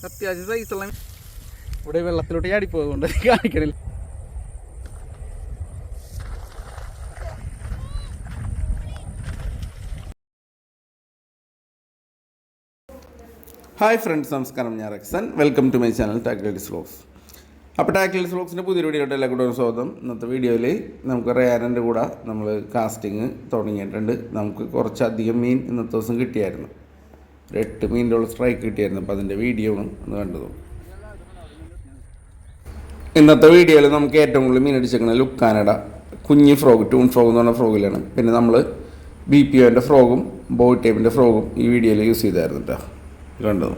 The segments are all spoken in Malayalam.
അത്യാവശ്യം സൈസുള്ള ഇവിടെ വെള്ളത്തിലോട്ട് ചാടിപ്പോയതുകൊണ്ട് കാണിക്കണില്ല. ഹായ് ഫ്രണ്ട്സ്, നമസ്കാരം. ഞാൻ റെക്സൻ. വെൽക്കം ടു മൈ ചാനൽ ടാക്ലിസ് വ്ലോഗ്സ്. അപ്പോൾ ടാക്ലിസ് വ്ലോഗ്സിൻ്റെ പുതിയൊരു വീഡിയോയുടെ എല്ലാ കൂടെ സ്വാഗതം. ഇന്നത്തെ വീഡിയോയിൽ നമുക്ക് റേയാറിൻ്റെ കൂടെ നമ്മൾ കാസ്റ്റിങ് തുടങ്ങിയിട്ടുണ്ട്. നമുക്ക് കുറച്ചധികം മീൻ ഇന്നത്തെ ദിവസം കിട്ടിയായിരുന്നു. ഒരു 8 മീനിൻ്റെ സ്ട്രൈക്ക് കിട്ടിയായിരുന്നു. അപ്പോൾ അതിൻ്റെ വീഡിയോ ആണ് ഒന്ന് കണ്ടത്. ഇന്നത്തെ വീഡിയോയിൽ നമുക്ക് ഏറ്റവും കൂടുതൽ മീൻ അടിച്ചേക്കുന്നത് ലുക്കാനഡ കുഞ്ഞ് ഫ്രോഗ്, ടൂൺ ഫ്രോഗ് എന്ന് പറഞ്ഞ ഫ്രോഗിലാണ്. പിന്നെ നമ്മൾ BPOൻ്റെ ഫ്രോഗും ബോയ് ടൈപ്പിൻ്റെ ഫ്രോഗും ഈ വീഡിയോയിൽ യൂസ് ചെയ്തായിരുന്നു കേട്ടോ. കണ്ടത്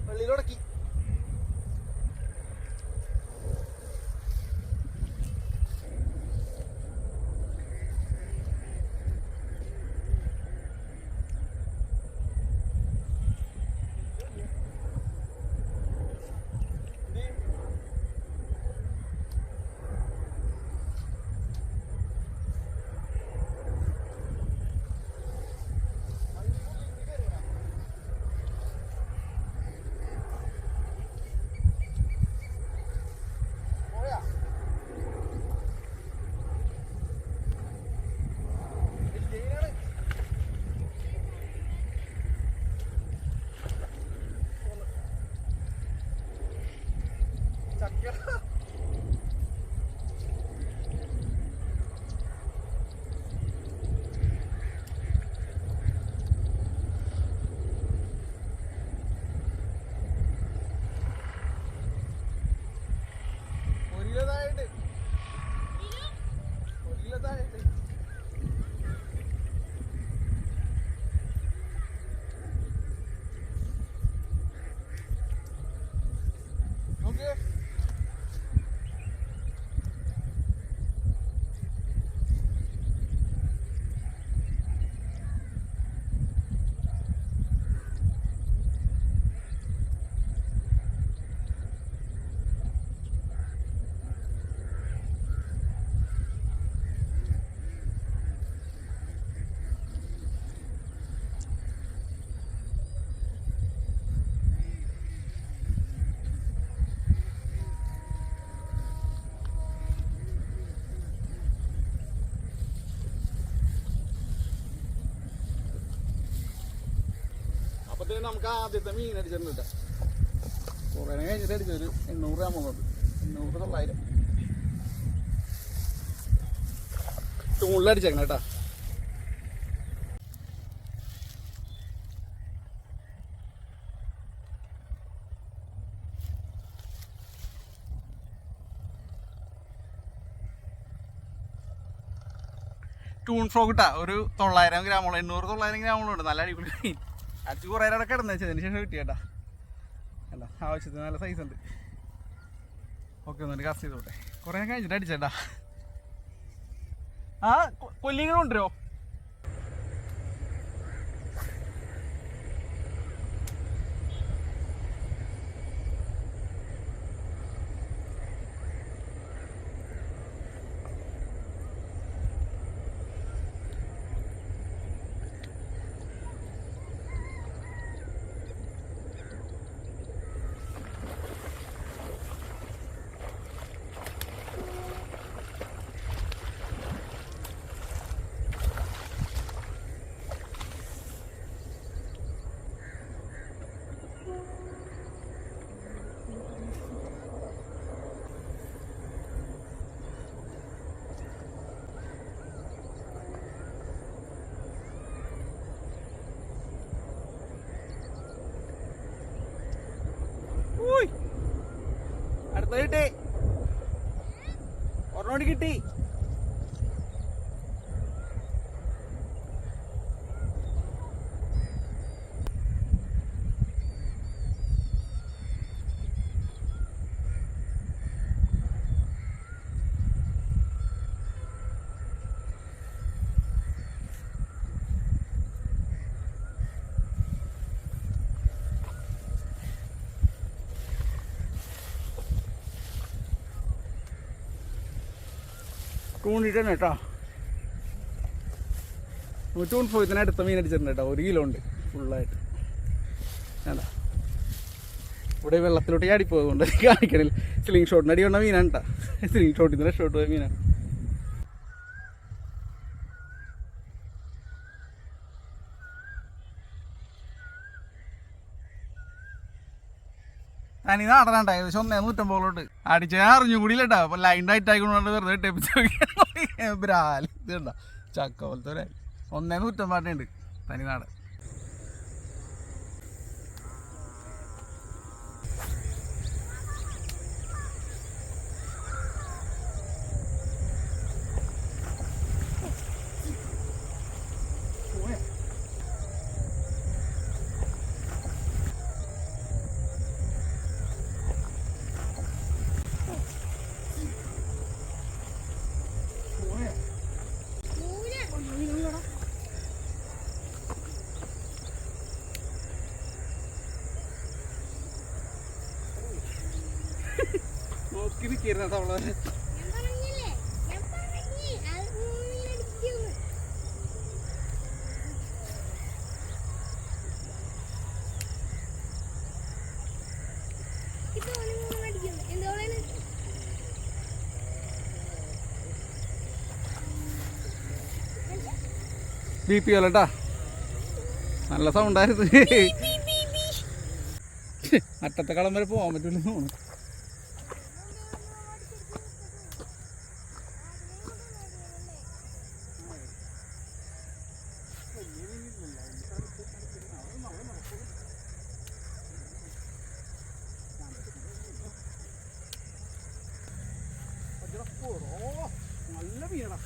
വെള്ളിയിലൊടക്കി നമുക്ക് ആദ്യത്തെ മീൻ അടിച്ചിട്ടുണ്ട്. കുറേ കഴിഞ്ഞിട്ട് അടിച്ചൊരു 800 ഗ്രാം ഉള്ളത്. 800 900 ടൂണിൽ അടിച്ചേക്കണം കേട്ടോ. ടൂൺ ഫ്രോഗ് കിട്ടാ ഒരു 900 ഗ്രാമോളം, 800 900 ഗ്രാമോളം ഉണ്ട്. നല്ല അടിപൊളി മീൻ. അടിച്ച് കുറേ നേരം കിടന്നു വെച്ചതിന് ശേഷം കിട്ടിയേട്ടാ. അല്ല, ആവശ്യത്തിന് നല്ല സൈസ് ഉണ്ട്. ഓക്കെ, ഒന്നിട്ട് കാസ്റ്റ് ചെയ്തോട്ടെ. കുറേ കഴിഞ്ഞിട്ട് അടിച്ചേട്ടാ. ആ കൊല്ലിങ്ങനെ കൊണ്ടുവരുമോ? അടുത്ത കിട്ടി, ഒരെണ്ണോടി കിട്ടി. ചൂണ്ടിട്ട് തന്നെ കേട്ടോ. ചൂൺ പോയി തന്നെ അടുത്ത മീൻ അടിച്ചിട്ടുണ്ട് കേട്ടോ. 1 കിലോ ഉണ്ട് ഫുള്ളായിട്ട്. വേണ്ട ഇവിടെ വെള്ളത്തിലോട്ട് ചാടിപ്പോയതുകൊണ്ട് കാണിക്കണില്ല. സ്ലിംഗ് ഷോട്ടിന് അടി കൊണ്ട മീനാണ് കേട്ടോ. സ്ലിംഗ് ഷോട്ടിൽ നിന്ന് ഷോട്ട് പോയ മീനാണ്. തനി നാടനാണ്ട ഏകദേശം 150 അടിച്ച് അറിഞ്ഞു കൂടി ഇല്ലട്ടാ. അപ്പൊ ലൈൻ ഡൈറ്റ് ആയിക്കൊണ്ട് വെറുതെ ടെപ്പിച്ച് ബ്രാല് ഇതുണ്ടോ ചക്ക പോലത്തെ ഒരു 150 ഉണ്ട് തനി നാടൻ. നോക്കി നിൽക്കുന്ന തവള BP അല്ലട്ടാ. നല്ല സൗണ്ടായിരുന്നു. അറ്റത്തെ കളം വരെ പോകാൻ പറ്റില്ല തോന്നുന്നു. നല്ല മീനടാ.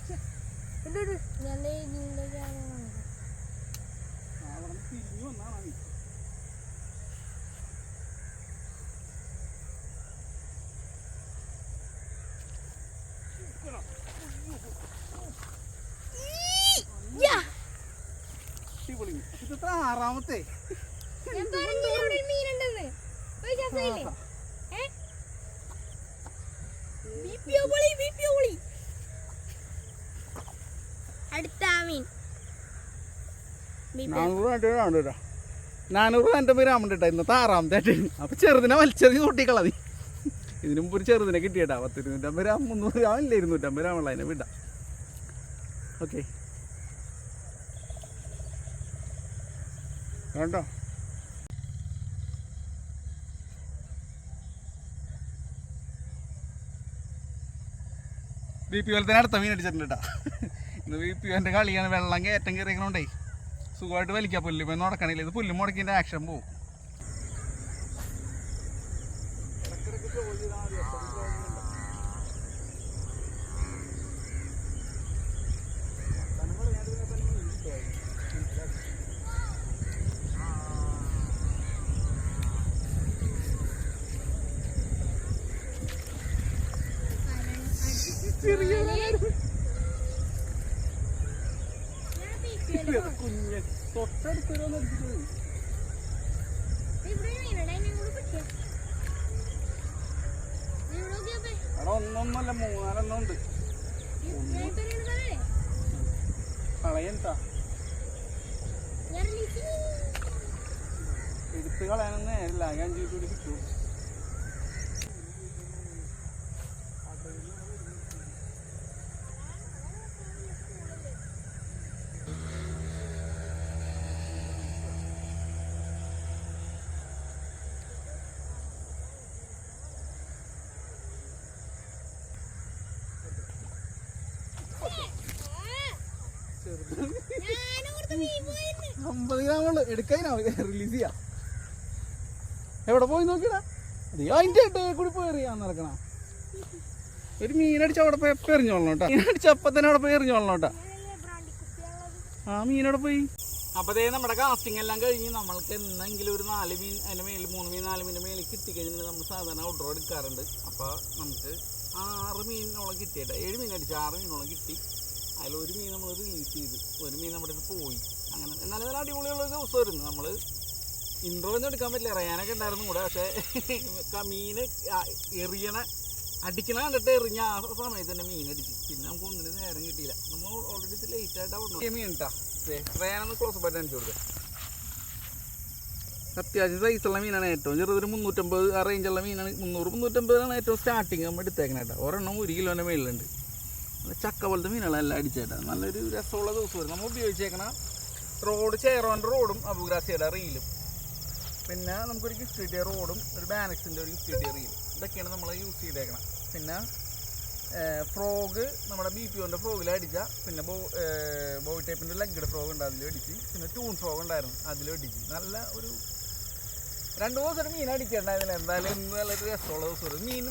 തിരിഞ്ഞു വന്നാണ് ഇത് 6ാമത്തെ. $400 450 ഇന്നത്തെ 6ാമത്തെ ആയിട്ട്. അപ്പൊ ചെറുതിനെ വലിച്ചെറിഞ്ഞ് കൂട്ടിക്കളതി. ഇതിനു മുമ്പ് ഒരു ചെറുതിനെ കിട്ടിയേട്ടാ. 250 ഗ്രാം 300 ഗ്രാം ഇല്ല 250 ഗ്രാം ഉള്ള അതിനെ വിടാം. ഓക്കെ കേട്ടോ. BP പോലത്തെ അടുത്ത മീൻ അടിച്ചിട്ടുണ്ട് കേട്ടോ. ഇന്ന് BP എൻ്റെ കളിയാണ്. വെള്ളം കയറ്റം കയറിക്കണോണ്ടേ സുഖമായിട്ട് വലിക്കാം. പുല്ല് പോയി നടക്കണില്ല. ഇത് പുല്ല് മുടക്കിൻ്റെ ആക്ഷൻ പോവും. കുഞ്ഞ് തൊട്ടടുത്ത് അവിടെ ഒന്നൊന്നല്ല 3-4 ഉണ്ട്. കളയണ്ടാ എടുത്ത് കളയാനൊന്നും നേരില്ല. 5 മിനിറ്റ് കൂടി കിട്ടും. $50 ഗ്രാമുള്ള എടുക്കാനാ റിലീസ് ചെയ്യാം. എവിടെ പോയി നോക്കിടാ. അതിന്റെ കൂടി പോയി എറിയാൻ നടക്കണ. ഒരു മീനടിച്ച അവിടെ പോയി എപ്പം എറിഞ്ഞോളണം കേട്ടോ. മീനടിച്ചപ്പം തന്നെ അവിടെ പോയി എറിഞ്ഞോളണം കേട്ടോ. ആ മീനവിടെ പോയി. അപ്പോൾ അതേ നമ്മുടെ കാസ്റ്റിംഗ് എല്ലാം കഴിഞ്ഞ് നമ്മൾക്ക് എന്തെങ്കിലും ഒരു 4 മീൻ അതിൻ്റെ മേലിൽ 3 മീൻ 4 മീൻ്റെ മേലിൽ കിട്ടിക്കഴിഞ്ഞാൽ നമ്മൾ സാധാരണ ഔട്ട്ഡോർ എടുക്കാറുണ്ട്. അപ്പോൾ നമുക്ക് 6 മീനോളം കിട്ടിയിട്ട് 7 മീൻ അടിച്ച് 6 മീനോളം കിട്ടി. അതിൽ 1 മീൻ നമ്മൾ റിലീസ് ചെയ്ത് 1 മീൻ നമ്മുടെ പോയി. അങ്ങനെ എന്നാലും നല്ല അടിപൊളിയുള്ള ദിവസമായിരുന്നു. നമ്മൾ ഇൻട്രോ ഒന്നും എടുക്കാൻ പറ്റില്ല. റയാനൊക്കെ ഉണ്ടായിരുന്നു കൂടെ. പക്ഷേ മീൻ എറിയണ അടിക്കണ കണ്ടിട്ട് എറിഞ്ഞ ആ സമയത്ത് തന്നെ മീൻ അടിച്ച്. പിന്നെ നമുക്ക് ഒന്നിനും നേരം കിട്ടിയില്ല. നമ്മൾ ഓൾറെഡി ലേറ്റ് ആയിട്ടാണ് വന്നത്. മീൻ ഇട്ടാ റയാനൊന്ന് ക്ലോസ് ആയിട്ട് അടിച്ചു കൊടുക്കുക. അത്യാവശ്യം സൈസുള്ള മീനാണ്. ഏറ്റവും ചെറുതൊരു 350 ആ റേഞ്ചുള്ള മീനാണ്. 300-350 ഏറ്റവും സ്റ്റാർട്ടിങ് നമ്മൾ എടുത്തേക്കണേട്ടാ. ഒരെണ്ണം 1 കിലോൻ്റെ മേളിലുണ്ട്. ചക്ക പോലത്തെ മീനുകളെല്ലാം അടിച്ചേട്ടാ. നല്ലൊരു രസമുള്ള ദിവസം വരും. നമ്മൾ ഉപയോഗിച്ചേക്കണ റോഡ് ചെയറോൻ്റെ റോഡും അബുഗ്രാസിയുടെ റീലും, പിന്നെ നമുക്കൊരു ഗിഫ്റ്റ് കിട്ടിയ റോഡും ഒരു ബാനക്സിൻ്റെ ഒരു ഗിഫ്റ്റ് കിട്ടിയ റീലും, ഇതൊക്കെയാണ് നമ്മൾ യൂസ് ചെയ്തേക്കണം. പിന്നെ ഫ്രോഗ് നമ്മുടെ BPOൻ്റെ ഫ്രോഗിൽ അടിച്ച, പിന്നെ ബോയ് ടൈപ്പിൻ്റെ ലെഗ്ഡ് ഫ്രോഗ് ഉണ്ട് അതിൽ അടിച്ച്, പിന്നെ ടൂൺ ഫ്രോഗ് ഉണ്ടായിരുന്നു അതിലും അടിച്ച്. നല്ല ഒരു 2 ദിവസം മീൻ അടിക്കണ്ടായിരുന്നില്ല. എന്തായാലും ഇന്ന് നല്ലൊരു രസമുള്ള ദിവസം. മീൻ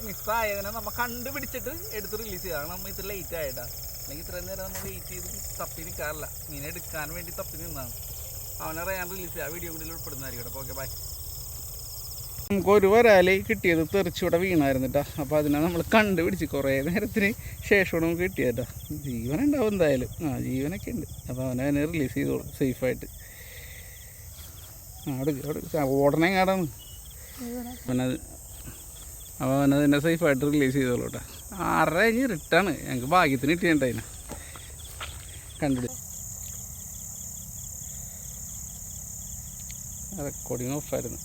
മിസ്സായതിനെ നമ്മൾ കണ്ടുപിടിച്ചിട്ട് എടുത്ത് റിലീസ് ചെയ്താണ്. നമ്മൾ ഇത് ലേറ്റ് ആയിട്ടാണ്. അല്ലെങ്കിൽ ഇത്രയും നേരം നമ്മൾ വെയിറ്റ് ചെയ്ത് തപ്പി നിൽക്കാറില്ല. മീൻ എടുക്കാൻ വേണ്ടി തപ്പി നിന്നാണ്. അവനെ ഞാൻ റിലീസ് ചെയ്യാം. വീഡിയോ കൂടി ഉൾപ്പെടുന്നതായിരിക്കും. Okay bye. നമുക്കൊരു വരാല് കിട്ടിയത് തെറിച്ചൂടെ വീണായിരുന്നു കേട്ടോ. അപ്പോൾ അതിനെ നമ്മൾ കണ്ടുപിടിച്ച് കുറേ നേരത്തിന് ശേഷമാണ് നമുക്ക് കിട്ടിയതാ. ജീവനുണ്ടാവും എന്തായാലും. ജീവനൊക്കെ ഉണ്ട്. അപ്പോൾ അവനെ റിലീസ് ചെയ്തോളും സേഫായിട്ട്. അവിടെ ഓടണേ കാടാണ് അവനത്. അപ്പോൾ അവനതിനെ സേഫായിട്ട് റിലീസ് ചെയ്തോളൂ കേട്ടോ. 6:30 കഴിഞ്ഞ് റിട്ടാണ്. ഞങ്ങൾക്ക് ഭാഗ്യത്തിന് കിട്ടിയിട്ടുണ്ട് അതിനെ കണ്ടുപിടിച്ച്. റെക്കോർഡിങ് ഓഫായിരുന്നു.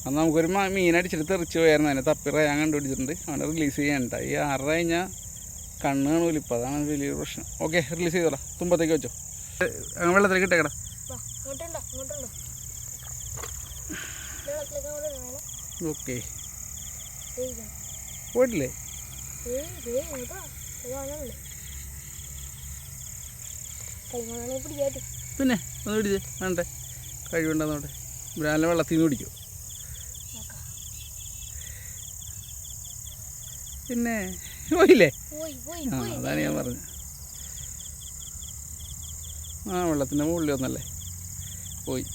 അന്ന് നമുക്കൊരു മീൻ അടിച്ചിട്ട് തെറിച്ച് പോയായിരുന്നു. അതിനെ തപ്പി ഞാൻ കണ്ടുപിടിച്ചിട്ടുണ്ട്. അവനെ റിലീസ് ചെയ്യണ്ട. ഈ 6:30 കഴിഞ്ഞാൽ കണ്ണ് കാണൂല. ഇപ്പം അതാണ് വലിയൊരു പ്രശ്നം. ഓക്കെ റിലീസ് ചെയ്തോളാം. തുമ്പത്തേക്ക് വെച്ചോ. അങ്ങനെ വെള്ളത്തിലേക്ക് ഇട്ടേക്കടാ. ഓക്കെ പോയിട്ടില്ലേ? പിന്നെ ഒന്ന് പിടിച്ചേ വേണ്ടേ? കഴിവുണ്ടെന്നോട്ടെ. ബ്രാൻഡ് വെള്ളത്തിൽ നിന്ന് പിടിക്കും. പിന്നെ പോയില്ലേ? അതാണ് ഞാൻ പറഞ്ഞത്. വെള്ളത്തിൻ്റെ മുകളിൽ വന്നല്ലേ പോയി.